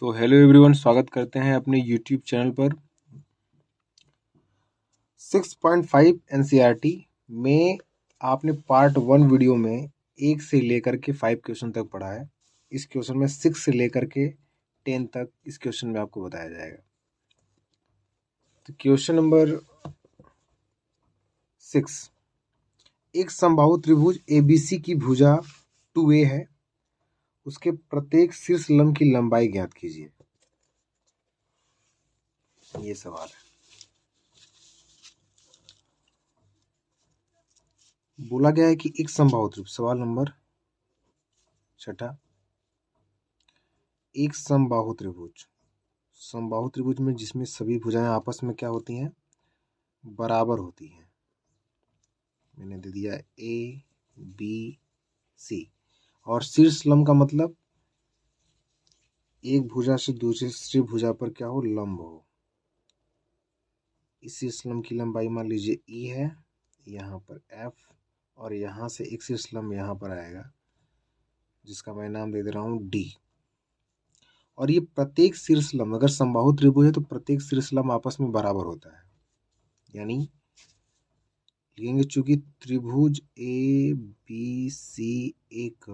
तो hello everyone, स्वागत करते हैं अपने यूट्यूब चैनल पर। 6.5 एनसीईआरटी में आपने पार्ट 1 वीडियो में 1 से लेकर के 5 क्वेश्चन तक पढ़ा है। इस क्वेश्चन में 6 से लेकर के 10 तक इस क्वेश्चन में आपको बताया जाएगा। तो क्वेश्चन नंबर 6, एक समबाहु त्रिभुज ABC की भुजा 2A है, उसके प्रत्येक शीर्ष लंब की लंबाई ज्ञात कीजिए। ये सवाल है। बोला गया है कि एक समबाहु त्रिभुज, सवाल नंबर 6, एक समबाहु त्रिभुज, समबाहु त्रिभुज में जिसमें सभी भुजाएं आपस में क्या होती हैं, बराबर होती हैं। मैंने दे दिया ABC। और शीर्ष लंब का मतलब एक भुजा से दूसरी भुजा पर क्या हो, लंब हो। इस शीर्ष लंब की लंबाई मान लीजिए E है, यहाँ पर F, और यहाँ से एक शीर्ष लंब यहाँ पर आएगा जिसका मैं नाम दे दे रहा हूँ D। और ये प्रत्येक शीर्ष लंब, अगर समबाहु त्रिभुज है तो प्रत्येक शीर्ष लंब आपस में बराबर होता है। यानी लिखेंगे चूंकि त्रिभुज ABC एक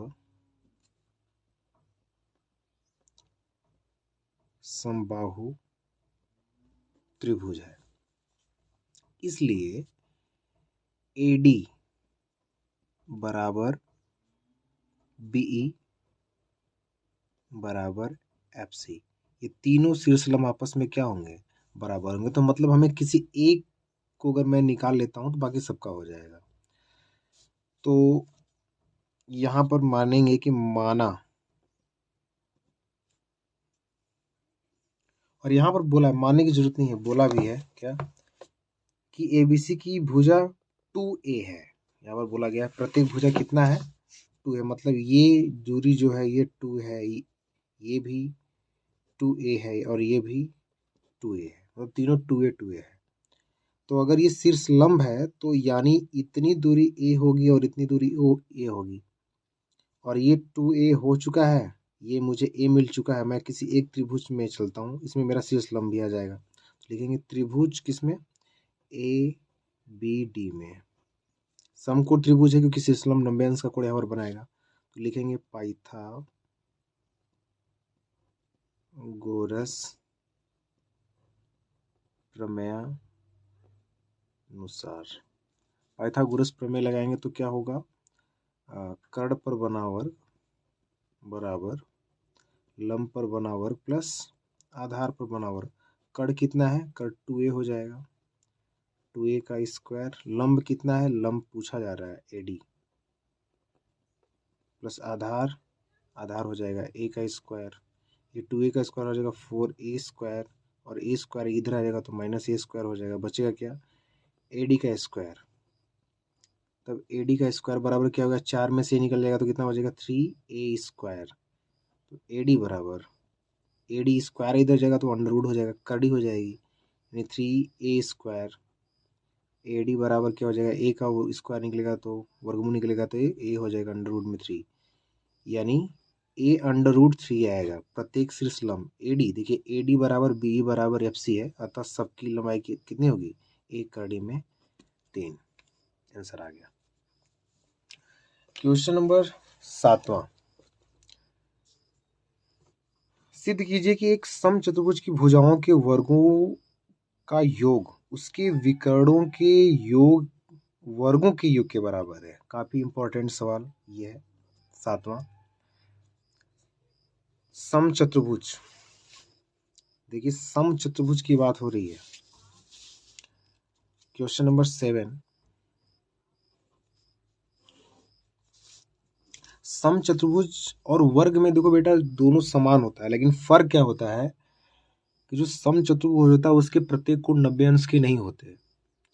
समबाहु त्रिभुज है, इसलिए AD बराबर BE बराबर FC। ये तीनों शीर्ष लंब आपस में क्या होंगे, बराबर होंगे। तो मतलब हमें किसी एक को अगर मैं निकाल लेता हूं तो बाकी सबका हो जाएगा। तो यहां पर मानेंगे कि माना, और यहाँ पर बोला, मानने की जरूरत नहीं है, बोला भी है क्या कि ABC की भुजा 2A है। यहाँ पर बोला गया है प्रत्येक भुजा कितना है, 2 है। मतलब ये दूरी जो है ये 2 है, ये भी 2A है और ये भी 2A है, मतलब तीनों 2A है। तो अगर ये शीर्ष लंब है तो यानी इतनी दूरी A होगी और इतनी दूरी A होगी, और ये 2A हो चुका है, ये मुझे A मिल चुका है। मैं किसी एक त्रिभुज में चलता हूँ, इसमें मेरा शीर्ष लंब भी आ जाएगा। तो लिखेंगे त्रिभुज किसमें, ABD में। समकोण त्रिभुज है क्योंकि शीर्ष लंब नब्बे अंश का कोण यहाँ पर बनाएगा। तो लिखेंगे पाइथागोरस प्रमेय अनुसार। पाइथागोरस प्रमेय लगाएंगे तो क्या होगा, कर्ण पर बना वर्ग बराबर लंब पर बना वर्ग प्लस आधार पर बना वर्ग। कर्ण कितना है, कर्ण 2A हो जाएगा, 2A का स्क्वायर। लंब कितना है, लंब पूछा जा रहा है AD, प्लस आधार, आधार हो जाएगा A का स्क्वायर। ये 2A का स्क्वायर हो जाएगा 4A स्क्वायर, और A स्क्वायर इधर आ जाएगा तो माइनस A स्क्वायर हो जाएगा। बचेगा क्या, AD का स्क्वायर। तब AD का स्क्वायर बराबर क्या होगा, 4 में से निकल जाएगा तो कितना बचेगा, 3A स्क्वायर। तो AD बराबर, AD स्क्वायर इधर जाएगा तो अंडर रूट हो जाएगा, कड़ी हो जाएगी, यानी 3A स्क्वायर। AD बराबर क्या हो जाएगा, A का स्क्वायर निकलेगा तो वर्गमूल निकलेगा तो A हो जाएगा अंडर रूट में 3, यानी A अंडर रूट 3 आएगा। प्रत्येक शीर्ष लंब AD, देखिए AD बराबर BE बराबर FC है, अतः सबकी लंबाई कितनी होगी, 1 कड़ी में 3। आंसर आ गया। क्वेश्चन नंबर 7वां, सिद्ध कीजिए कि एक समचतुर्भुज की भुजाओं के वर्गों का योग उसके विकर्णों के योग, वर्गों के योग के बराबर है। काफी इंपॉर्टेंट सवाल ये है। 7वां, समचतुर्भुज, देखिए समचतुर्भुज की बात हो रही है। क्वेश्चन नंबर 7, समचतुर्भुज और वर्ग में देखो बेटा दोनों समान होता है, लेकिन फर्क क्या होता है कि जो समचतुर्भुज होता है उसके प्रत्येक कोण 90 अंश के नहीं होते।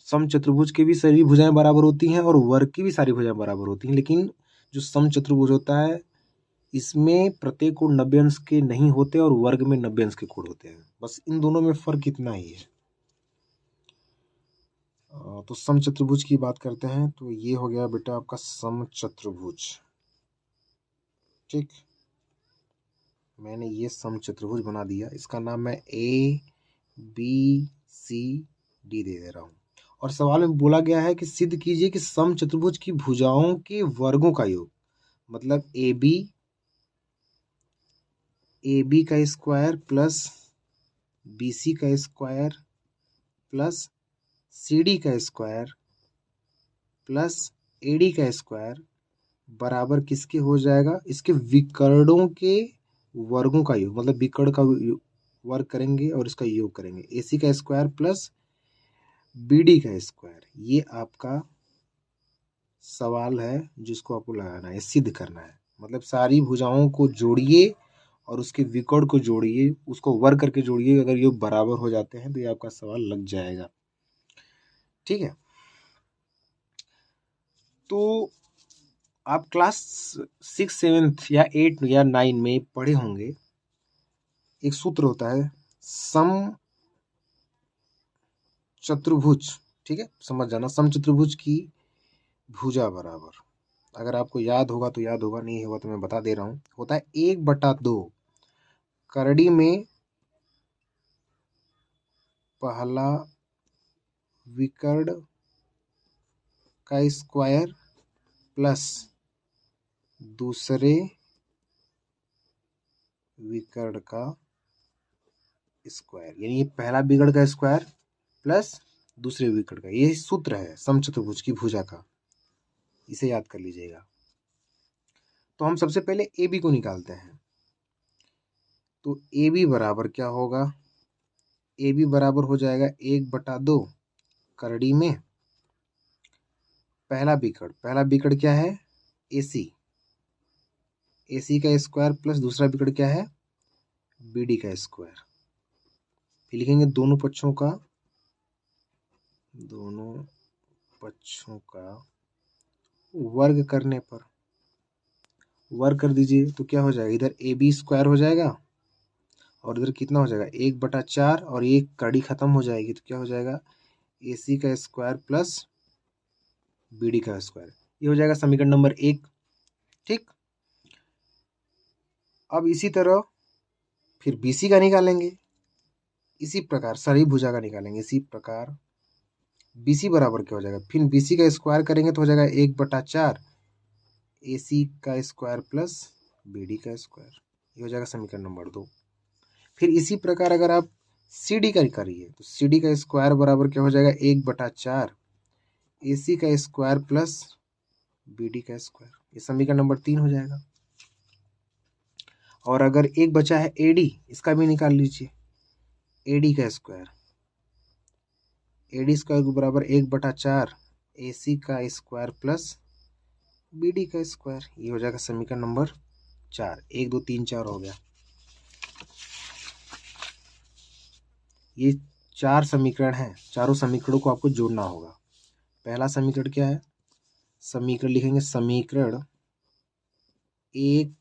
समचतुर्भुज की भी सारी भुजाएं बराबर होती हैं और वर्ग की भी सारी भुजाएं बराबर होती हैं, लेकिन जो समचतुर्भुज होता है इसमें प्रत्येक कोण 90 अंश के नहीं होते और वर्ग में 90 अंश के कोण होते हैं। बस इन दोनों में फर्क इतना ही है। तो समचतुर्भुज की बात करते हैं तो ये हो गया बेटा आपका समचतुर्भुज, ठीक। मैंने ये समचतुर्भुज बना दिया, इसका नाम मैं ABCD दे दे रहा हूँ। और सवाल में बोला गया है कि सिद्ध कीजिए कि समचतुर्भुज की भुजाओं के वर्गों का योग, मतलब AB का स्क्वायर प्लस BC का स्क्वायर प्लस CD का स्क्वायर प्लस AD का स्क्वायर बराबर किसके हो जाएगा, इसके विकर्णों के वर्गों का योग, मतलब विकर्ण का वर्ग करेंगे और इसका योग करेंगे। AC का स्क्वायर प्लस BD का स्क्वायर, ये आपका सवाल है जिसको आपको लगाना है, सिद्ध करना है। मतलब सारी भुजाओं को जोड़िए और उसके विकर्ण को जोड़िए, उसको वर्ग करके जोड़िए, अगर योग बराबर हो जाते हैं तो ये आपका सवाल लग जाएगा। ठीक है, तो आप क्लास 6, 7 या 8 या 9 में पढ़े होंगे, एक सूत्र होता है समचतुर्भुज। ठीक है, समझ जाना, समचतुर्भुज की भुजा बराबर, अगर आपको याद होगा तो याद होगा, नहीं होगा तो मैं बता दे रहा हूँ, होता है 1/2 करड़ी में पहला विकर्ण का स्क्वायर प्लस दूसरे विकर्ण का स्क्वायर, यानी पहला विकर्ण का स्क्वायर प्लस दूसरे विकर्ण का, ये सूत्र है समचतुर्भुज की भुजा का, इसे याद कर लीजिएगा। तो हम सबसे पहले AB को निकालते हैं, तो AB बराबर क्या होगा, AB बराबर हो जाएगा 1/2 करड़ी में पहला विकर्ण क्या है, AC का स्क्वायर प्लस दूसरा विकर्ण क्या है, BD का स्क्वायर। फिर लिखेंगे दोनों पक्षों का वर्ग करने पर, वर्ग कर दीजिए तो क्या हो जाएगा, इधर AB स्क्वायर हो जाएगा और इधर कितना हो जाएगा 1/4, और ये कड़ी खत्म हो जाएगी तो क्या हो जाएगा AC का स्क्वायर प्लस BD का स्क्वायर, ये हो जाएगा समीकरण नंबर 1। ठीक, अब इसी तरह फिर BC का निकालेंगे, इसी प्रकार सारी भुजा का निकालेंगे, इसी प्रकार BC बराबर क्या हो जाएगा, फिर BC का स्क्वायर करेंगे तो हो जाएगा 1/4 AC का स्क्वायर प्लस BD का स्क्वायर, ये हो जाएगा समीकरण नंबर 2। फिर इसी प्रकार अगर आप CD का करिए तो CD का स्क्वायर बराबर क्या हो जाएगा 1/4 AC का स्क्वायर प्लस BD का स्क्वायर, ये समीकरण नंबर 3 हो जाएगा। और अगर एक बचा है AD, इसका भी निकाल लीजिए, AD का स्क्वायर को बराबर 1/4 AC का स्क्वायर प्लस BD का स्क्वायर, ये हो जाएगा समीकरण नंबर 4। 1 2 3 4 हो गया, ये 4 समीकरण हैं, चारों समीकरणों को आपको जोड़ना होगा। पहला समीकरण क्या है, समीकरण लिखेंगे समीकरण 1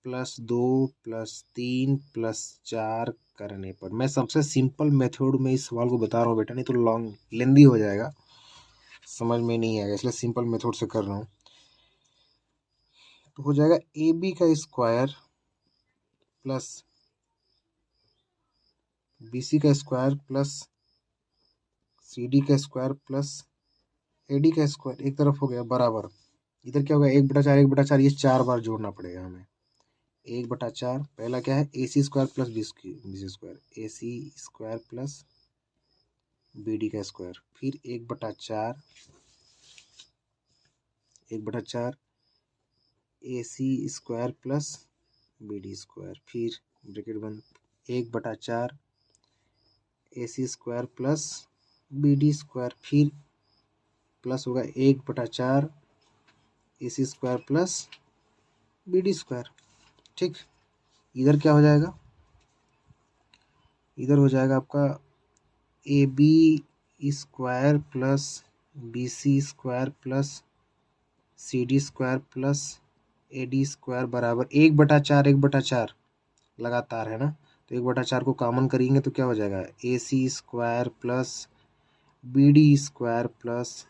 + 2 + 3 + 4 करने पर, मैं सबसे सिंपल मेथड में इस सवाल को बता रहा हूँ बेटा, नहीं तो लॉन्ग लेंदी हो जाएगा, समझ में नहीं आएगा, इसलिए सिंपल मेथड से कर रहा हूँ। तो हो जाएगा AB का स्क्वायर प्लस BC का स्क्वायर प्लस CD का स्क्वायर प्लस AD का स्क्वायर, एक तरफ हो गया बराबर, इधर क्या होगा 1/4, ये 4 बार जोड़ना पड़ेगा हमें। 1/4 पहला क्या है AC square plus BC square, AC square plus BD का स्क्वायर, फिर 1/4 AC square plus BD square, फिर ब्रैकेट बंद 1/4 AC square plus BD square, फिर प्लस होगा 1/4 AC square plus BD square. ठीक, इधर क्या हो जाएगा, इधर हो जाएगा आपका AB square plus BC square plus CD square plus AD square बराबर 1/4 लगातार है ना, तो 1/4 को कॉमन करेंगे तो क्या हो जाएगा AC square plus BD square plus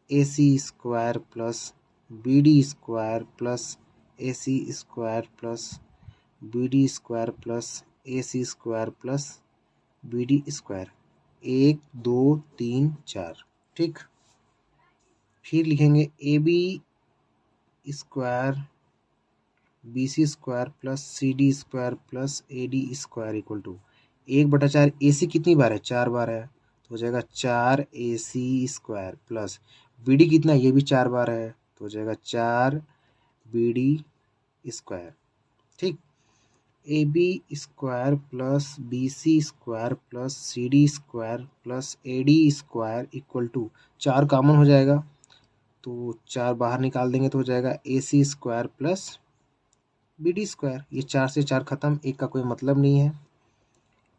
AC square plus BD square plus AC square plus B D square plus A C square plus B D square, 1 2 3 4। ठीक, फिर लिखेंगे A B square B C square plus C D square plus A D square equal to 1/4। A C कितनी बार है? 4 बार है, तो हो जाएगा 4 ए C square plus B D कितना है? ये भी 4 बार है, तो हो जाएगा 4 बी डी स्क्वायर। ठीक, A B square plus B C square plus C D square plus A D square equal to 4 common हो जाएगा, तो 4 बाहर निकाल देंगे तो हो जाएगा A C square plus B D square. ये 4 से 4 खत्म, एक का कोई मतलब नहीं है।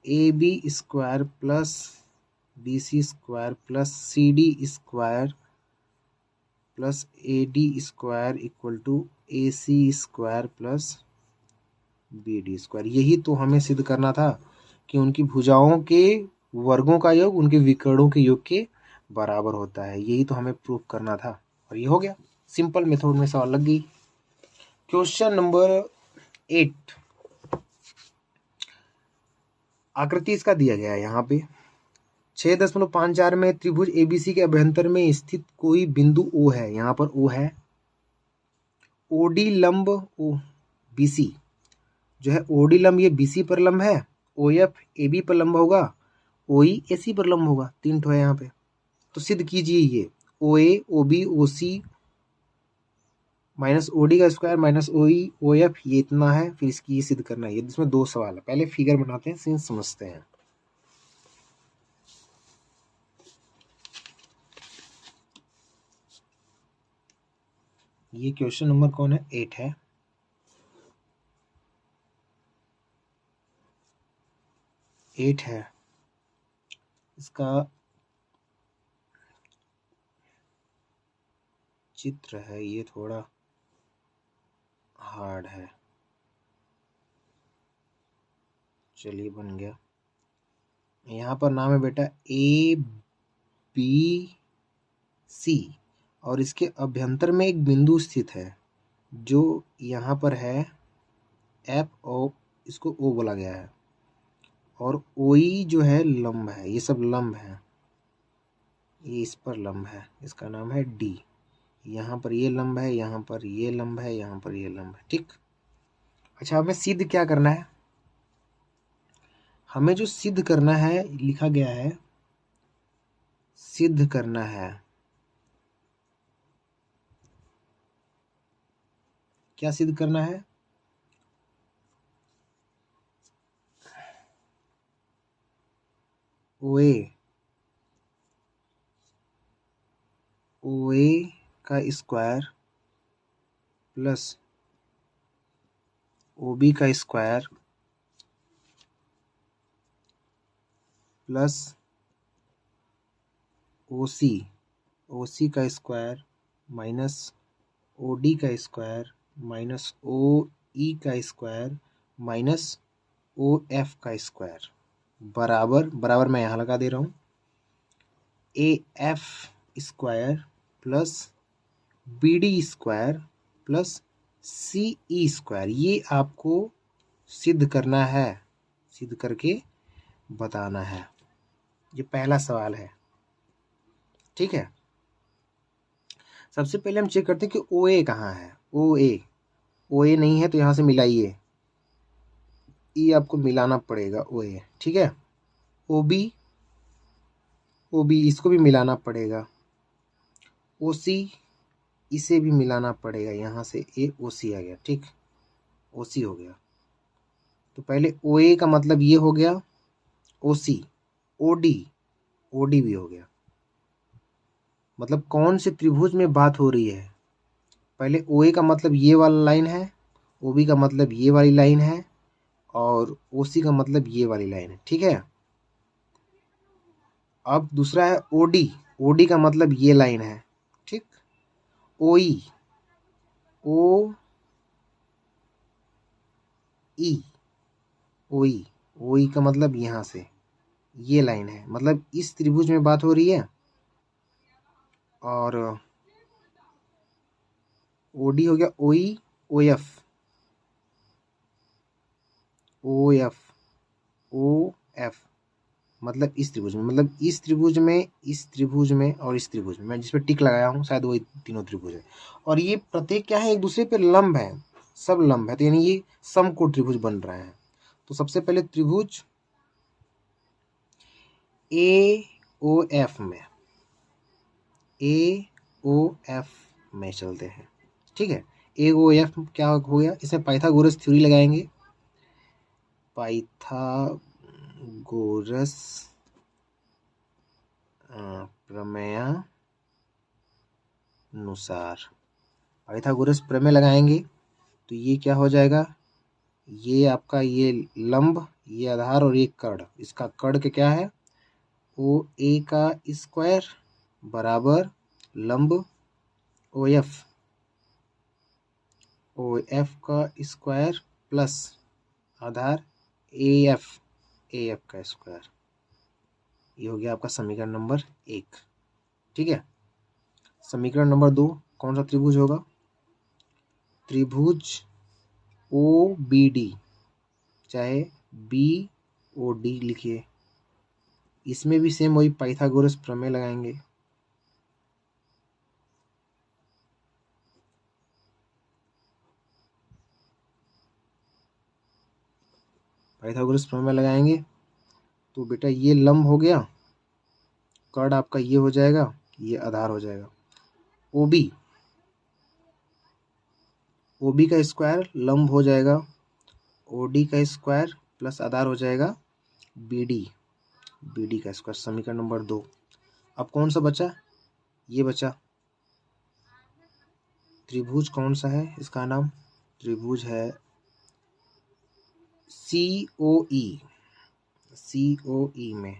A B square plus B C square plus C D square plus A D square equal to A C square plus B D square. यही तो हमें सिद्ध करना था कि उनकी भुजाओं के वर्गों का योग उनके विकर्णों के योग के बराबर होता है। यही तो हमें प्रूफ करना था और ये हो गया। सिंपल मेथड में सवाल लग गई। क्वेश्चन नंबर 8, आकृति इसका दिया गया है यहाँ पे 6.54 में त्रिभुज एबीसी के अभ्यंतर में स्थित कोई बिंदु ओ है। यहाँ पर ओ है, ओडी लंब ओ बीसी जो है, ओडी लंब ये बीसी पर लंब है, ओ एफ ए बी पर लंब होगा, ओ ई ए सी पर लंब होगा। 3 ठो है यहाँ पे, तो सिद्ध कीजिए ये ओ ए ओ बी ओ सी माइनस ओ डी का square minus O E O F ये इतना है, फिर इसकी ये सिद्ध करना है। ये इसमें 2 सवाल है, पहले फिगर बनाते हैं, सीन समझते हैं। ये क्वेश्चन नंबर कौन है? 8 है। इसका चित्र है, ये थोड़ा हार्ड है। चलिए बन गया। यहाँ पर नाम है बेटा ए बी सी और इसके अभ्यंतर में एक बिंदु स्थित है जो यहाँ पर है एफ ओ, इसको ओ बोला गया है, और ओ ई जो है लंब है, ये सब लंब है, ये इस पर लंब है, इसका नाम है डी। यहाँ पर ये लंब है, यहाँ पर ये लंब है, यहाँ पर ये लंब है। ठीक, अच्छा हमें सिद्ध क्या करना है? हमें जो सिद्ध करना है लिखा गया है, सिद्ध करना है। क्या सिद्ध करना है? ओए ओए का स्क्वायर प्लस ओबी का स्क्वायर प्लस ओसी का स्क्वायर माइनस ओडी का स्क्वायर माइनस ओ ई का स्क्वायर माइनस ओ एफ का स्क्वायर बराबर बराबर मैं यहाँ लगा दे रहा हूँ A F square plus B D square plus C E square. ये आपको सिद्ध करना है, सिद्ध करके बताना है। ये पहला सवाल है। ठीक है, सबसे पहले हम चेक करते हैं कि ओ ए कहाँ है। ओ ए नहीं है तो यहाँ से मिलाइए, ई आपको मिलाना पड़ेगा ओ ए। ठीक है, ओ बी इसको भी मिलाना पड़ेगा, ओ सी इसे भी मिलाना पड़ेगा, यहाँ से ए ओ सी आ गया। ठीक, ओ सी हो गया, तो पहले ओ ए का मतलब ये हो गया, ओ सी ओ डी भी हो गया। मतलब कौन से त्रिभुज में बात हो रही है? पहले ओ ए का मतलब ये वाला लाइन है, ओ बी का मतलब ये वाली लाइन है, और ओ सी का मतलब ये वाली लाइन है। ठीक है, अब दूसरा है ओ डी का मतलब ये लाइन है। ठीक, ओ ई ओ ई का मतलब यहाँ से ये लाइन है, मतलब इस त्रिभुज में बात हो रही है। और ओ डी हो गया O E O F, O F, O F मतलब इस त्रिभुज में, मतलब इस त्रिभुज में, इस त्रिभुज में और इस त्रिभुज में, मैं जिस पे टिक लगाया हूँ शायद वही तीनों त्रिभुज है। और ये प्रत्येक क्या है, एक दूसरे पे लंब है, सब लंब है, तो यानी ये समकोण त्रिभुज बन रहा है। तो सबसे पहले त्रिभुज ए ओ एफ में, ए ओ एफ में चलते हैं, ठीक है। ए ओ एफ क्या हो गया, इसमें पाइथागोरस थ्योरी लगाएंगे, पाइथागोरस प्रमेयानुसार, पाइथागोरस प्रमेय लगाएंगे तो ये क्या हो जाएगा, ये आपका ये लंब, ये आधार और ये कर्ण, इसका कर्ण के क्या है, ओ ए का स्क्वायर बराबर लंब ओ एफ का स्क्वायर प्लस आधार ए एफ का स्क्वायर। ये हो गया आपका समीकरण नंबर 1, ठीक है। समीकरण नंबर 2 कौन सा त्रिभुज होगा, त्रिभुज ओ बी डी, चाहे बी ओ डी लिखिए, इसमें भी सेम वही पाइथागोरस प्रमेय लगाएंगे। पाइथागोरस प्रमेय लगाएंगे तो बेटा ये लंब हो गया, कर्ण आपका ये हो जाएगा, ये आधार हो जाएगा, ओबी, ओबी का स्क्वायर लंब हो जाएगा, ओडी का स्क्वायर प्लस आधार हो जाएगा बीडी, बीडी का स्क्वायर। समीकरण नंबर 2। अब कौन सा बचा, ये बचा, त्रिभुज कौन सा है, इसका नाम त्रिभुज है सी ओ ई, सी ओ ई में,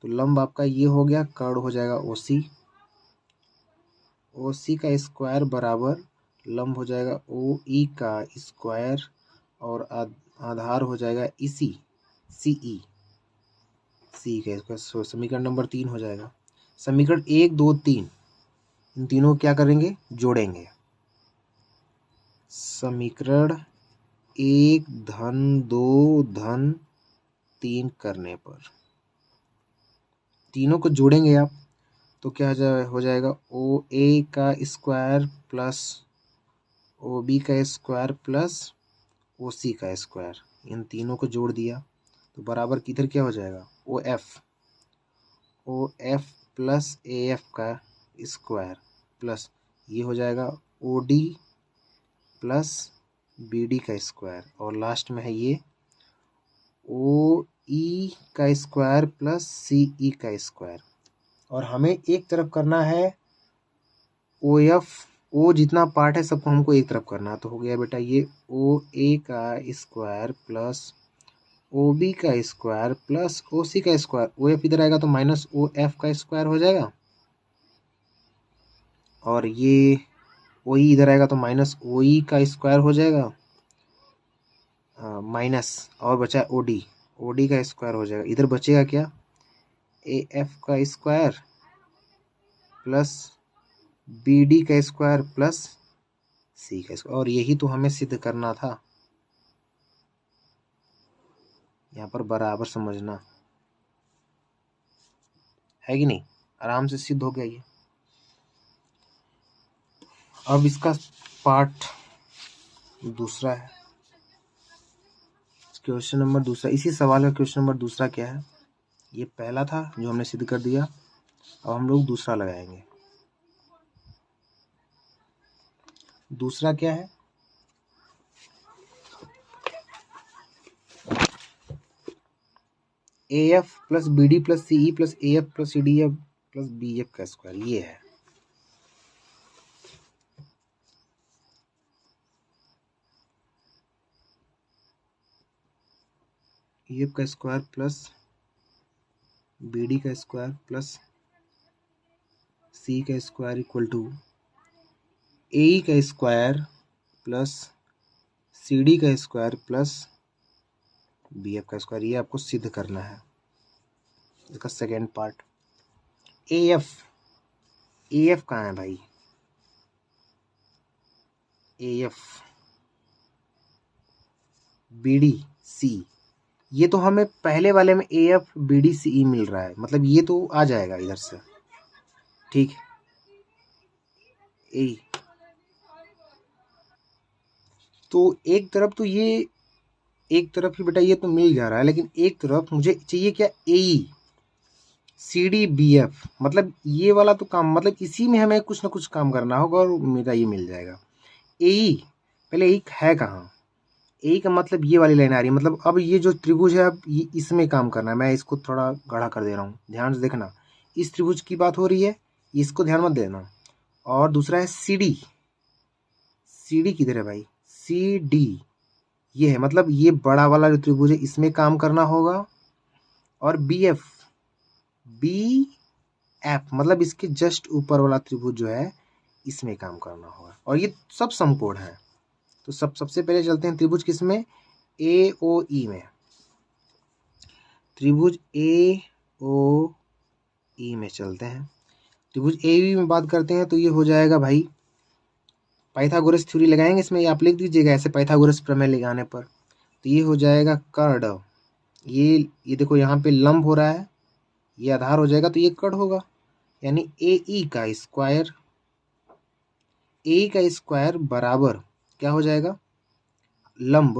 तो लंब आपका ये हो गया, कर्ण हो जाएगा ओ सी, ओ सी का स्क्वायर बराबर लंब हो जाएगा ओ ई का स्क्वायर और आधार हो जाएगा इसी सी ई, सी का स्क्वायर। समीकरण नंबर 3 हो जाएगा। समीकरण 1 2 3 इन तीनों को क्या करेंगे, जोड़ेंगे। समीकरण 1 धन 2 धन 3 करने पर तीनों को जोड़ेंगे आप, तो क्या हो जाएगा, ओ ए का स्क्वायर प्लस ओ बी का स्क्वायर प्लस ओ सी का स्क्वायर, इन तीनों को जोड़ दिया तो बराबर किधर क्या हो जाएगा, O F plus A F का स्क्वायर प्लस ये हो जाएगा O D plus B D का स्क्वायर, और लास्ट में है ये ओ ई का स्क्वायर प्लस सी ई का स्क्वायर। और हमें एक तरफ करना है ओ एफ, ओ जितना पार्ट है सबको हमको एक तरफ करना है, तो हो गया बेटा ये ओ ए का स्क्वायर प्लस ओ बी का स्क्वायर प्लस ओ सी का स्क्वायर, ओ एफ इधर आएगा तो माइनस ओ एफ का स्क्वायर हो जाएगा, और ये ओ ई इधर आएगा तो माइनस ओ ई का स्क्वायर हो जाएगा, माइनस और बचा ओ डी का स्क्वायर हो जाएगा, इधर बचेगा क्या, ए एफ का स्क्वायर प्लस बी डी का स्क्वायर प्लस सी का स्क्वायर। और यही तो हमें सिद्ध करना था, यहाँ पर बराबर समझना है कि नहीं, आराम से सिद्ध हो गया ये। अब इसका पार्ट दूसरा है, क्वेश्चन नंबर दूसरा, इसी सवाल का क्वेश्चन नंबर दूसरा क्या है, ये पहला था जो हमने सिद्ध कर दिया, अब हम लोग दूसरा लगाएंगे। दूसरा क्या है, A F plus B D plus C E plus A F plus C D F plus B F का स्क्वायर, ये है। ई एफ का स्क्वायर प्लस बी डी का स्क्वायर प्लस सी का स्क्वायर इक्वल टू ए का square plus C D का square plus B F का square, ये आपको सिद्ध करना है। इसका सेकेंड पार्ट, ए एफ कहाँ है भाई, ए एफ BD C, ये तो हमें पहले वाले में AF BD CE मिल रहा है, मतलब ये तो आ जाएगा इधर से, ठीक है। ए, तो एक तरफ तो ये, एक तरफ ही बेटा ये तो मिल जा रहा है, लेकिन एक तरफ मुझे चाहिए क्या, AE CDBF, मतलब ये वाला तो काम, मतलब इसी में हमें कुछ ना कुछ काम करना होगा और मेरा ये मिल जाएगा। AE, पहले AE है कहाँ, ए का मतलब ये वाली लाइन आ रही है, मतलब अब ये जो त्रिभुज है अब ये इसमें काम करना है। मैं इसको थोड़ा गाढ़ा कर दे रहा हूँ, ध्यान से देखना, इस त्रिभुज की बात हो रही है, इसको ध्यान मत देना। और दूसरा है CD, CD किधर है भाई, CD ये है, मतलब ये बड़ा वाला जो त्रिभुज है इसमें काम करना होगा। और BF, BF मतलब इसके जस्ट ऊपर वाला त्रिभुज जो है इसमें काम करना होगा, और ये सब समकोण है। तो सबसे पहले चलते हैं त्रिभुज किसमें, AOE में, त्रिभुज AOE में चलते हैं। त्रिभुज AOE में बात करते हैं तो ये हो जाएगा भाई, पाइथागोरस थ्योरी लगाएंगे इसमें, आप लिख दीजिएगा ऐसे पाइथागोरस प्रमेय लगाने पर, तो ये हो जाएगा कर्ण, ये देखो यहाँ पे लंब हो रहा है, ये आधार हो जाएगा तो ये कर्ण होगा, यानी AE का स्क्वायर, AE का स्क्वायर बराबर क्या हो जाएगा, लंब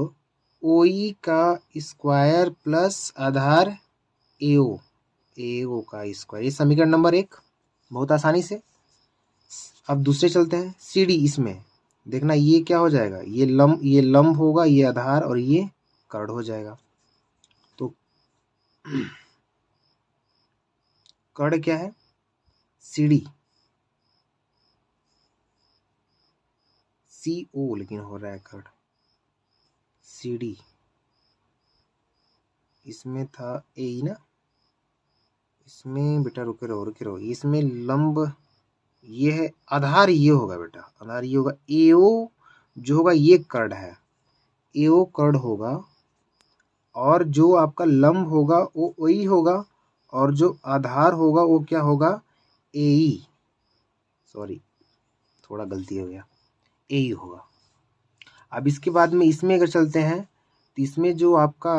OE का स्क्वायर प्लस आधार AO का स्क्वायर, ये समीकरण नंबर 1, बहुत आसानी से। अब दूसरे चलते हैं CD, इसमें देखना ये क्या हो जाएगा, ये लंब होगा, ये आधार और ये कर्ण हो जाएगा। तो कर्ण क्या है, CD, CO लेकिन हो रहा है कर्ण, CD, इसमें था AE ना, इसमें बेटा रुके रहो, इसमें लंब ये है, आधार ये होगा बेटा, आधार ये होगा, AO जो होगा ये कर्ण है, AO कर्ण होगा, और जो आपका लंब होगा वो OE होगा, और जो आधार होगा वो क्या होगा, AE, सॉरी थोड़ा गलती हो गया, AE होगा। अब इसके बाद में इसमें अगर चलते हैं तो इसमें जो आपका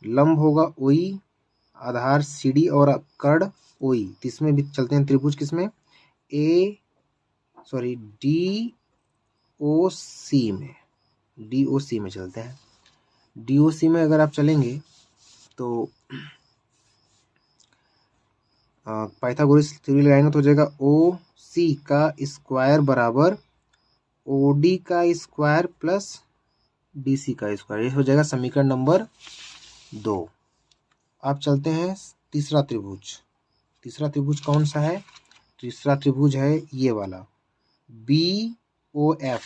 लंब होगा OE, आधार CD और कर्ण OE, तो इसमें भी चलते हैं त्रिभुज किसमें, DOC में चलते हैं। DOC में अगर आप चलेंगे तो पाइथागोरस थ्योरी लगाएंगे तो हो जाएगा OC का स्क्वायर बराबर OD का स्क्वायर प्लस DC का स्क्वायर, ये हो जाएगा समीकरण नंबर 2। अब चलते हैं तीसरा त्रिभुज, तीसरा त्रिभुज कौन सा है, तीसरा त्रिभुज है ये वाला BOF,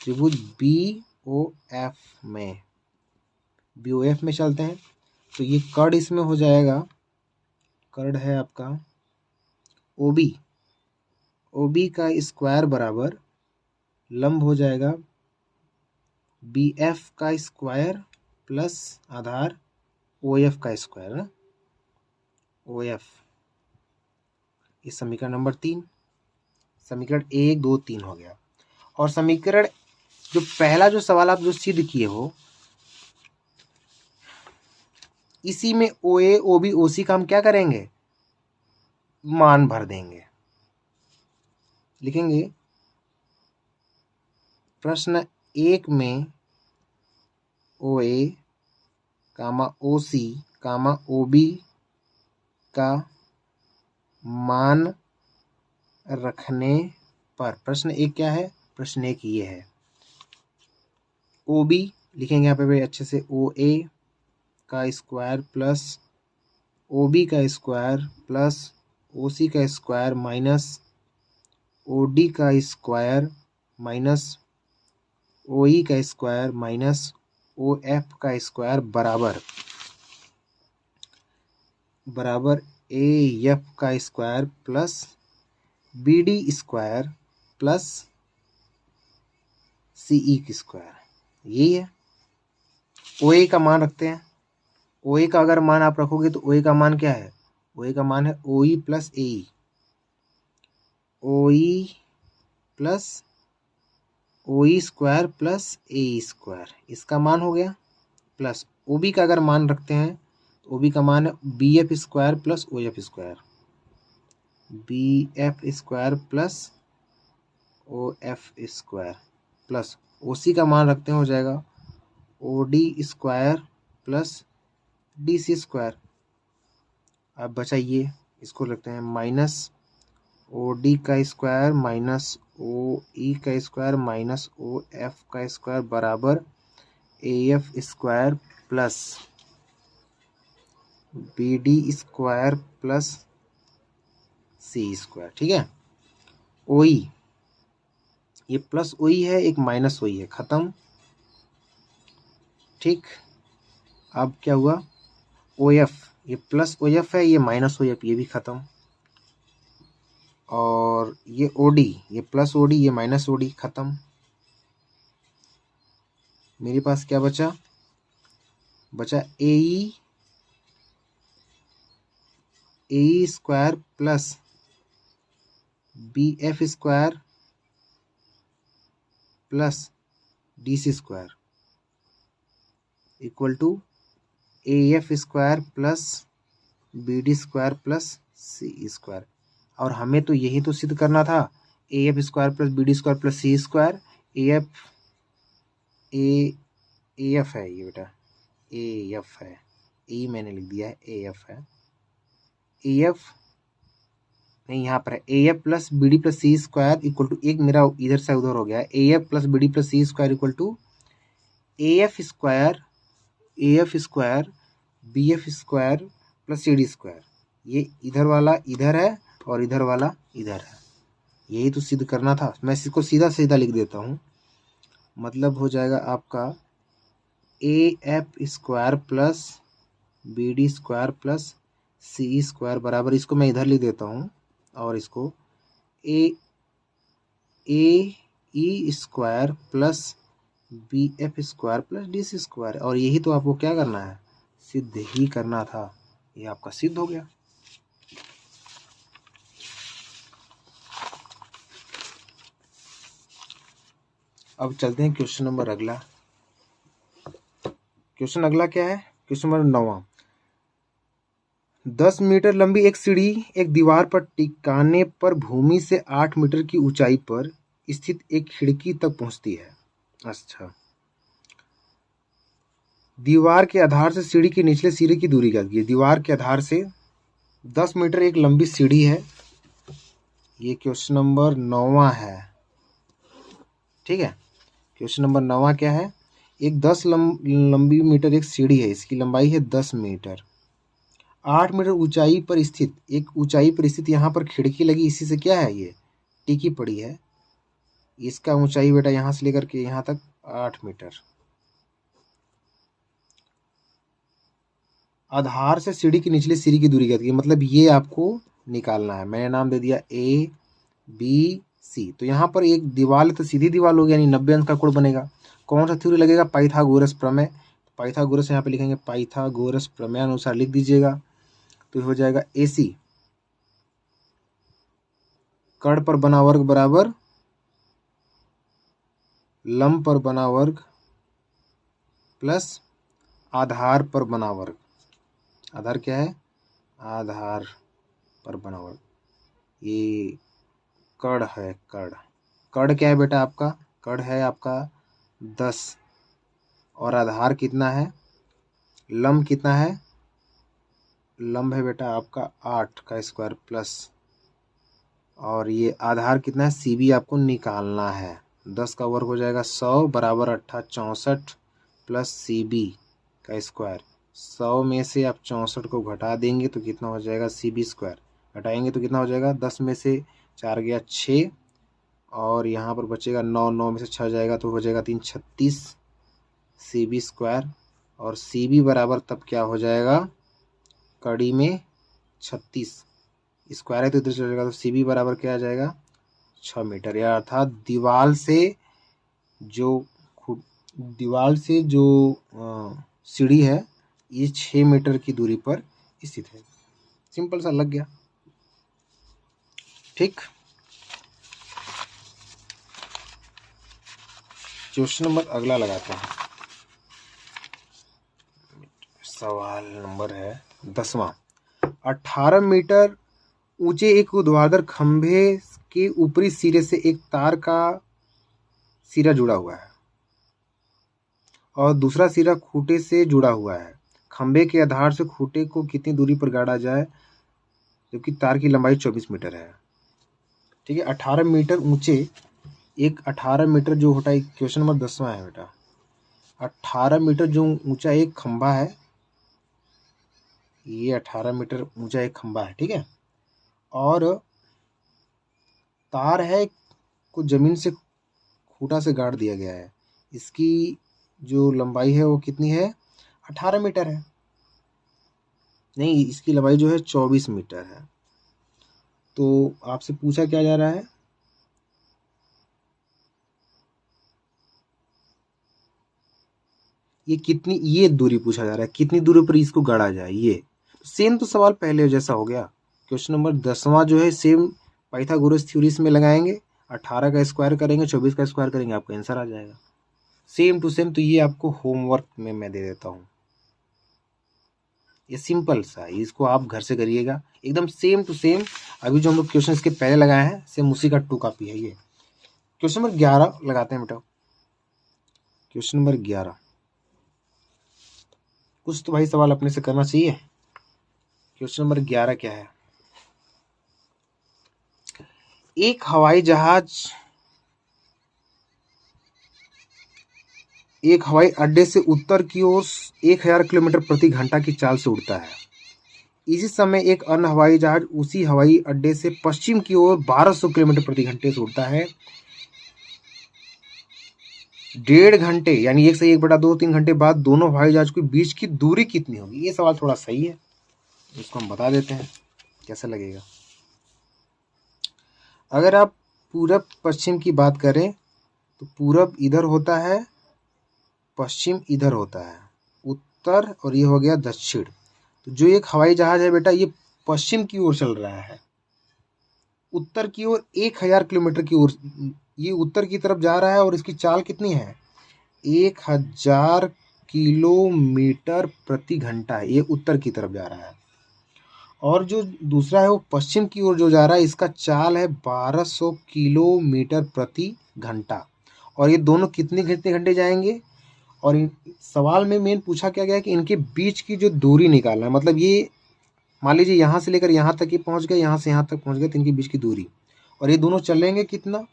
त्रिभुज BOF में, BOF में चलते हैं तो ये कर्ण इसमें हो जाएगा, कर्ण है आपका OB का स्क्वायर बराबर लंब हो जाएगा BF का स्क्वायर प्लस आधार OF का स्क्वायर है, OF, ये समीकरण नंबर 3, समीकरण 1 2 3 हो गया। और समीकरण जो पहला जो सवाल आप जो सिद्ध किए हो, इसी में OA OB OC का हम क्या करेंगे, मान भर देंगे, लिखेंगे प्रश्न 1 में OA कामा OC कामा OB का मान रखने पर, प्रश्न 1 क्या है, प्रश्न 1 ये है, OB लिखेंगे यहाँ पे अच्छे से, OA का स्क्वायर प्लस OB का स्क्वायर प्लस OC का स्क्वायर माइनस OD का स्क्वायर माइनस OE का स्क्वायर माइनस OF का स्क्वायर बराबर AF का square plus BD square plus CE की स्क्वायर, यही है। OA का मान रखते हैं, OA का अगर मान आप रखोगे तो OA का मान क्या है, OA का मान है OE plus AE, OE plus O E square plus A E square, इसका मान हो गया, प्लस ओ बी का अगर मान रखते हैं तो ओ बी का मान है B F square plus O F square, B F square plus O F square, plus O C का मान रखते हैं हो जाएगा O D square plus D C square. अब बचा ये, इसको रखते हैं माइनस ओ डी का स्क्वायर माइनस ओ ई का स्क्वायर माइनस ओ एफ का स्क्वायर बराबर A F square plus B D square plus C square. ठीक है, ओ ई, ये प्लस ओ ई है, एक माइनस ओ ई है, खत्म। ठीक, अब क्या हुआ, ओ एफ, ये प्लस ओ एफ है, ये माइनस ओ एफ, ये भी खत्म। और ये ओ डी, ये प्लस ओ डी, ये माइनस ओ डी, खत्म। मेरे पास क्या बचा, बचा A E square plus B F square plus D C square equal to A F square plus B D square plus C square. और हमें तो यही तो सिद्ध करना था, A F square plus B D square plus C square. A F A F है ये बेटा, ए एफ है, ए मैंने लिख दिया है, ए एफ है, ए एफ नहीं, यहाँ पर है A F plus B D plus C square equal to, एक मेरा इधर से उधर हो गया है, A F plus B D plus C square equal to A F square B F square plus C D square. ये इधर वाला इधर है और इधर वाला इधर है, यही तो सिद्ध करना था। मैं इसको सीधा सीधा लिख देता हूँ, मतलब हो जाएगा आपका A F square plus B D square plus C square बराबर, इसको मैं इधर लिख देता हूँ, और इसको A E square plus B F square plus D C square. और यही तो आपको क्या करना है, सिद्ध ही करना था, ये आपका सिद्ध हो गया। अब चलते हैं क्वेश्चन नंबर अगला। क्वेश्चन अगला क्या है, क्वेश्चन नंबर 9। 10 मीटर लंबी एक सीढ़ी एक दीवार पर टिकाने पर भूमि से 8 मीटर की ऊंचाई पर स्थित एक खिड़की तक पहुंचती है। अच्छा, दीवार के आधार से सीढ़ी के निचले सिरे की दूरी क्या है। दीवार के आधार से 10 मीटर एक लंबी सीढ़ी है, ये क्वेश्चन नंबर 9 है। ठीक है, क्वेश्चन नंबर 9 क्या है, एक 10 लंबी मीटर एक सीढ़ी है, इसकी लंबाई है 10 मीटर, 8 मीटर ऊंचाई पर स्थित, एक ऊंचाई पर स्थित यहाँ पर खिड़की लगी, इसी से क्या है, ये टिकी पड़ी है। इसका ऊंचाई बेटा यहाँ से लेकर के यहाँ तक 8 मीटर। आधार से सीढ़ी की निचली सीढ़ी की दूरी क्या है, मतलब ये आपको निकालना है। मैंने नाम दे दिया ए बी सी। तो यहाँ पर एक दीवार तो सीधी दीवार हो गया, यानी 90 अंश का कोण बनेगा। कौन सा थ्योरी लगेगा, पाइथागोरस प्रमेय। पाइथागोरस यहाँ पे लिखेंगे, पाइथागोरस प्रमेय अनुसार लिख दीजिएगा, तो हो जाएगा ए सी कर्ण पर बना वर्ग बराबर लंब पर बना वर्ग प्लस आधार पर बना वर्ग। आधार क्या है, आधार पर बना वर्ग, ये कर्ण है, कर्ण क्या है बेटा आपका, कर्ण है आपका 10, और आधार कितना है, लंब कितना है, लंब है बेटा आपका 8 का स्क्वायर प्लस, और ये आधार कितना है, सी बी आपको निकालना है। 10 का वर्ग हो जाएगा 100 बराबर 8 64 प्लस सी बी का स्क्वायर। 100 में से आप 64 को घटा देंगे तो कितना हो जाएगा, सी बी स्क्वायर। घटाएंगे तो कितना हो जाएगा, 10 में से 4 गया 6, और यहाँ पर बचेगा 9, 9 में से 6 जाएगा तो हो जाएगा 3 36 सी बी स्क्वायर। और सी बी बराबर तब क्या हो जाएगा, कड़ी में 36 स्क्वायर है तो इधर चल जाएगा, तो सी बी बराबर क्या आ जाएगा, 6 मीटर। या अर्थात दीवार से जो सीढ़ी है ये 6 मीटर की दूरी पर स्थित है। सिंपल सा लग गया। ठीक, क्वेश्चन नंबर अगला लगाते हैं। सवाल नंबर है 10वां। 18 मीटर ऊंचे एक ऊर्ध्वाधर खंभे के ऊपरी सिरे से एक तार का सिरा जुड़ा हुआ है और दूसरा सिरा खूंटे से जुड़ा हुआ है। खंभे के आधार से खूंटे को कितनी दूरी पर गाड़ा जाए जबकि तार की लंबाई 24 मीटर है। ठीक है, 18 मीटर ऊंचे एक 18 मीटर जो होता है, क्वेश्चन नंबर 10वां है बेटा। 18 मीटर जो ऊंचा एक खंभा है, ये 18 मीटर ऊंचा एक खंभा है, ठीक है, और तार है को जमीन से खूंटा से गाड़ दिया गया है। इसकी जो लंबाई है वो कितनी है? 18 मीटर है। नहीं, इसकी लंबाई जो है 24 मीटर है। तो आपसे पूछा क्या जा रहा है? ये दूरी पूछा जा रहा है, कितनी दूरी पर इसको गाड़ा जाए। ये सेम तो सवाल पहले जैसा हो गया। क्वेश्चन नंबर 10वां जो है सेम पाइथागोरस थ्योरीज में लगाएंगे, 18 का स्क्वायर करेंगे, 24 का स्क्वायर करेंगे, आपका आंसर आ जाएगा सेम टू सेम। तो ये आपको होमवर्क में मैं दे देता हूँ, ये सिंपल सा, इसको आप घर से करिएगा एकदम सेम टू सेम। अभी जो हम लोग क्वेश्चन इसके पहले लगाए हैं सेम उसी का 2 कॉपी है। ये क्वेश्चन नंबर 11 लगाते हैं बेटा। क्वेश्चन नंबर 11, कुछ तो भाई सवाल अपने से करना चाहिए। क्वेश्चन नंबर 11 क्या है? एक हवाई अड्डे से उत्तर की ओर 1000 किलोमीटर प्रति घंटा की चाल से उड़ता है। इसी समय एक अन्य हवाई जहाज उसी हवाई अड्डे से पश्चिम की ओर 1200 किलोमीटर प्रति घंटे से उड़ता है। 1.5 घंटे यानी 1 से 1/2 3 घंटे बाद दोनों हवाई जहाज के बीच की दूरी कितनी होगी? ये सवाल थोड़ा सही है, इसको हम बता देते हैं कैसा लगेगा। अगर आप पूरब पश्चिम की बात करें तो पूरब इधर होता है, पश्चिम इधर होता है, उत्तर और ये हो गया दक्षिण। तो जो एक हवाई जहाज है बेटा ये पश्चिम की ओर चल रहा है, उत्तर की ओर 1000 किलोमीटर की ओर ये उत्तर की तरफ जा रहा है और इसकी चाल कितनी है? 1000 किलोमीटर प्रति घंटा, ये उत्तर की तरफ जा रहा है। और जो दूसरा है वो पश्चिम की ओर जो जा रहा है, इसका चाल है 1200 किलोमीटर प्रति घंटा। और ये दोनों कितने कितने घंटे जाएंगे? और सवाल में मेन पूछा क्या गया कि इनके बीच की जो दूरी निकालना है, मतलब ये मान लीजिए यहाँ से लेकर यहाँ तक ये पहुँच गए, यहाँ से यहाँ तक पहुँच गए, तो इनके बीच की दूरी। और ये दोनों चलेंगे कितना?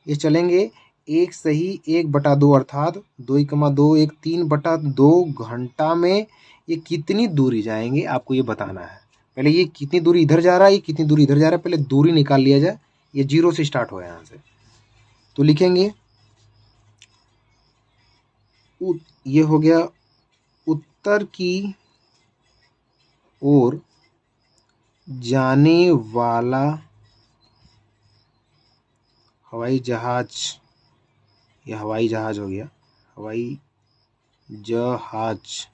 ये चलेंगे 1 सही 1/2 अर्थात 2,2 1 3/2 घंटा में ये कितनी दूरी जाएंगे आपको ये बताना है। पहले ये कितनी दूरी इधर जा रहा है, ये कितनी दूरी इधर जा रहा है, पहले दूरी निकाल लिया जाए। ये 0 से स्टार्ट हो यहाँ से, तो लिखेंगे ये हो गया उत्तर की ओर जाने वाला हवाई जहाज, यह हवाई जहाज हो गया, हवाई जहाज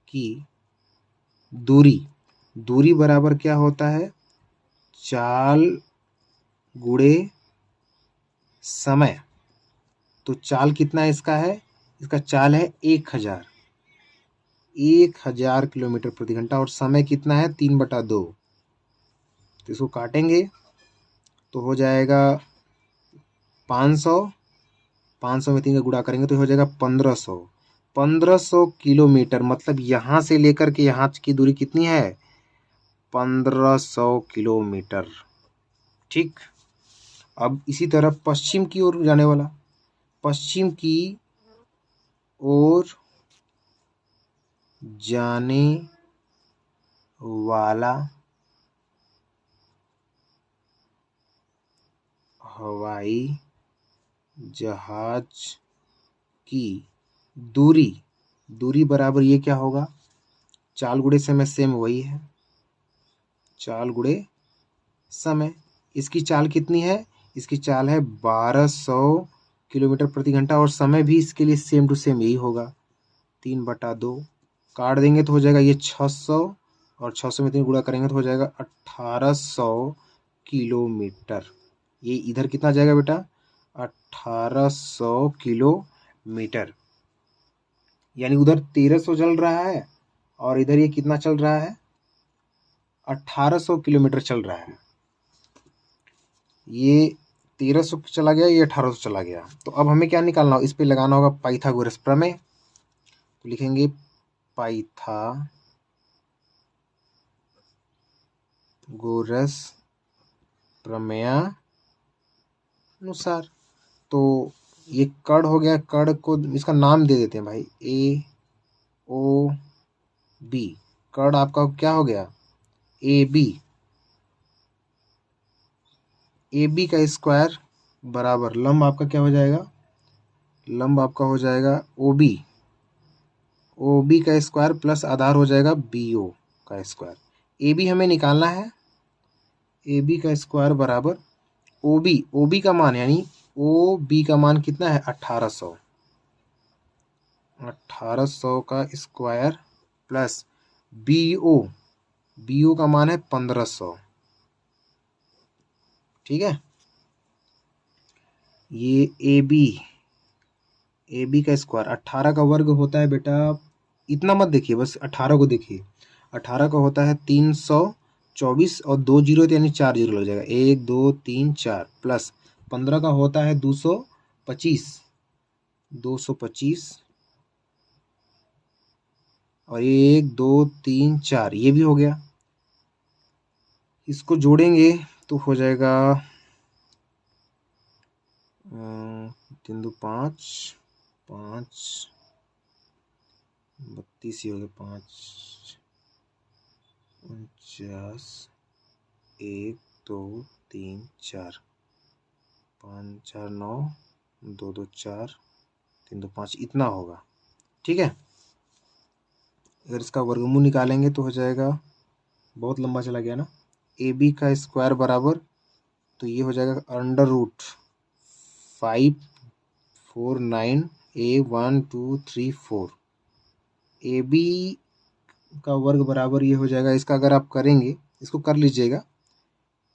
की दूरी बराबर क्या होता है? चाल गुणे समय। तो चाल कितना इसका है? इसका चाल है 1000 किलोमीटर प्रति घंटा और समय कितना है? 3/2। तो इसको काटेंगे तो हो जाएगा 500, 500 में 3 का गुणा करेंगे तो हो जाएगा 1500 किलोमीटर। मतलब यहाँ से लेकर के यहाँ की दूरी कितनी है? 1500 किलोमीटर। ठीक, अब इसी तरह पश्चिम की ओर जाने वाला, पश्चिम की ओर जाने वाला हवाई जहाज की दूरी बराबर ये क्या होगा? चाल गुणे समय, सेम वही है, चाल गुणे समय। इसकी चाल कितनी है? इसकी चाल है 1200 किलोमीटर प्रति घंटा और समय भी इसके लिए सेम टू सेम यही होगा, 3/2। काट देंगे तो हो जाएगा ये 600 और 600 में 3 गुणा करेंगे तो हो जाएगा 1800 किलोमीटर। ये इधर कितना जाएगा बेटा? 1800 किलोमीटर, यानी उधर 1300 चल रहा है और इधर ये कितना चल रहा है, 1800 किलोमीटर चल रहा है। ये 1300 चला गया, ये 1800 चला गया। तो अब हमें क्या निकालना होगा, इस पे लगाना होगा पाइथागोरस प्रमेय। तो लिखेंगे पाइथागोरस प्रमेयानुसार। तो ये कड़ हो गया, कड़ को इसका नाम दे देते हैं भाई, ए ओ बी। कड़ आपका क्या हो गया, ए बी। ए बी का स्क्वायर बराबर लंब आपका क्या हो जाएगा, लंब आपका हो जाएगा ओ बी। ओ बी का स्क्वायर प्लस आधार हो जाएगा बी ओ का स्क्वायर। ए बी हमें निकालना है, ए बी का स्क्वायर बराबर ओ बी का मान, यानी ओ बी का मान कितना है, 1800। 1800 का स्क्वायर प्लस बी ओ का मान है 1500। ठीक है, ये ए बी का स्क्वायर 18 का वर्ग होता है बेटा, इतना मत देखिए, बस 18 को देखिए। 18 का होता है 324 और 2 जीरो तो यानी 4 जीरो लग जाएगा, 1 2 3 4, प्लस 15 का होता है 225 और 1 2 3 4, ये भी हो गया। इसको जोड़ेंगे तो हो जाएगा 3 2 5 5 32 ही हो गया, 5 49 1 2 3 4 5 4 9 2 2 4 3 2 5, इतना होगा। ठीक है, अगर इसका वर्गमूल निकालेंगे तो हो जाएगा, बहुत लंबा चला गया ना, ए बी का स्क्वायर बराबर, तो ये हो जाएगा √549A1234। ए बी का वर्ग बराबर ये हो जाएगा, इसका अगर आप करेंगे, इसको कर लीजिएगा,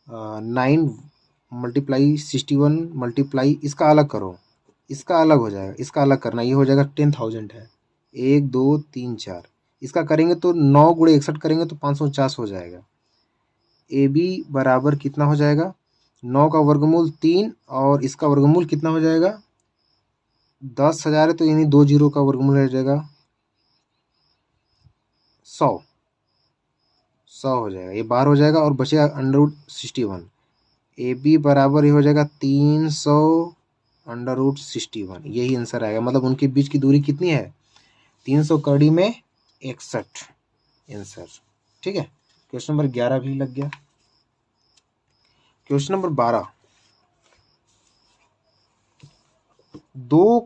9 मल्टीप्लाई 61 मल्टीप्लाई, इसका अलग करो, इसका अलग हो जाएगा, इसका अलग करना, ये हो जाएगा 10,000 है, 1 2 3 4, इसका करेंगे तो 9 गुणे 61 करेंगे तो 549 हो जाएगा। ए बी बराबर कितना हो जाएगा, 9 का वर्गमूल 3 और इसका वर्गमूल कितना हो जाएगा, 10,000 है तो यानी 2 जीरो का वर्गमूल हो जाएगा 100 हो जाएगा, ये 12 हो जाएगा और बचेगा √61। ए बी बराबर ये हो जाएगा 300 √61, यही आंसर आएगा। मतलब उनके बीच की दूरी कितनी है, 300 कड़ी में 61 आंसर। ठीक है, क्वेश्चन नंबर 11 भी लग गया। क्वेश्चन नंबर 12, दो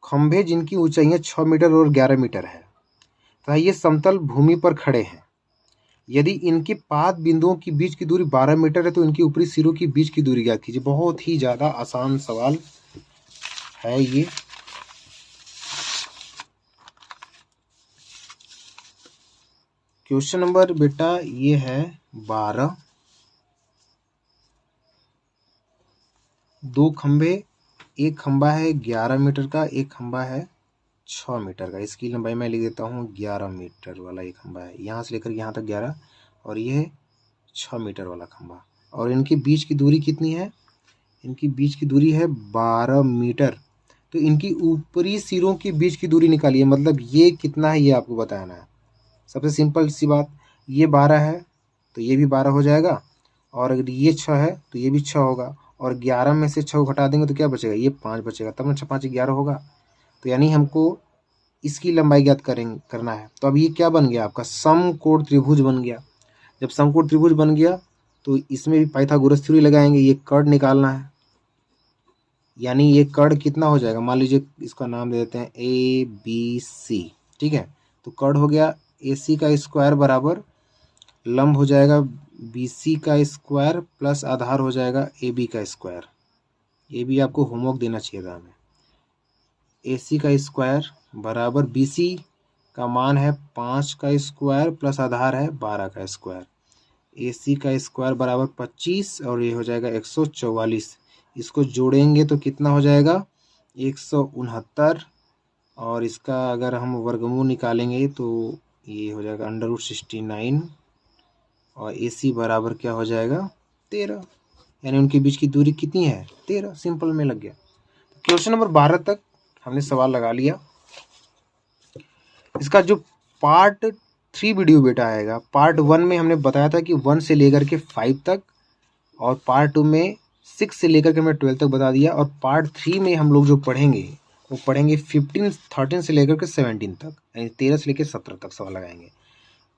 खंभे जिनकी ऊंचाइयां 6 मीटर और 11 मीटर है तथा ये समतल भूमि पर खड़े हैं। यदि इनके पाद बिंदुओं के बीच की दूरी 12 मीटर है तो इनके ऊपरी सिरों के बीच की दूरी ज्ञात कीजिए। बहुत ही ज्यादा आसान सवाल है ये। क्वेश्चन नंबर बेटा ये है 12, दो खंभे, एक खंभा है 11 मीटर का, एक खंभा है 6 मीटर का। इसकी लंबाई मैं लिख देता हूँ 11 मीटर वाला एक खंभा है, यहाँ से लेकर यहाँ तक 11, और ये है 6 मीटर वाला खंभा, और इनके बीच की दूरी कितनी है, इनकी बीच की दूरी है 12 मीटर। तो इनकी ऊपरी सिरों के बीच की दूरी निकालिए, मतलब ये कितना है ये आपको बताना है। सबसे सिंपल सी बात, ये 12 है तो ये भी 12 हो जाएगा, और अगर ये 6 है तो ये भी 6 होगा, और 11 में से 6 को घटा देंगे तो क्या बचेगा, ये 5 बचेगा, तब ना 6 5 11 होगा। तो यानी हमको इसकी लंबाई ज्ञात करना है। तो अब ये क्या बन गया, आपका समकोण त्रिभुज बन गया। जब समकोण त्रिभुज बन गया तो इसमें भी पाइथागोरस थ्योरी लगाएंगे, ये कर्ण निकालना है। यानी ये कर्ण कितना हो जाएगा, मान लीजिए इसका नाम दे देते हैं ए बी सी। ठीक है, तो कर्ण हो गया ए सी का स्क्वायर बराबर लंब हो जाएगा बी सी का स्क्वायर प्लस आधार हो जाएगा ए बी का स्क्वायर। ये भी आपको होमवर्क देना चाहिए था हमें। ए सी का स्क्वायर बराबर बी सी का मान है 5 का स्क्वायर प्लस आधार है 12 का स्क्वायर। ए सी का स्क्वायर बराबर 25 और ये हो जाएगा 144। इसको जोड़ेंगे तो कितना हो जाएगा 169, और इसका अगर हम वर्गमूल निकालेंगे तो ये हो जाएगा √69, और AC बराबर क्या हो जाएगा 13, यानी उनके बीच की दूरी कितनी है 13। सिंपल में लग गया। क्वेश्चन नंबर 12 तक हमने सवाल लगा लिया। इसका जो पार्ट 3 वीडियो बेटा आएगा, पार्ट 1 में हमने बताया था कि 1 से लेकर के 5 तक, और पार्ट 2 में 6 से लेकर के मैं 12 तक बता दिया, और पार्ट 3 में हम लोग जो पढ़ेंगे वो पढ़ेंगे 13 से लेकर के 17 तक, यानी 13 से लेकर 17 तक सवाल लगाएंगे।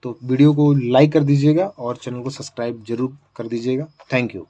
तो वीडियो को लाइक कर दीजिएगा और चैनल को सब्सक्राइब जरूर कर दीजिएगा। Thank you.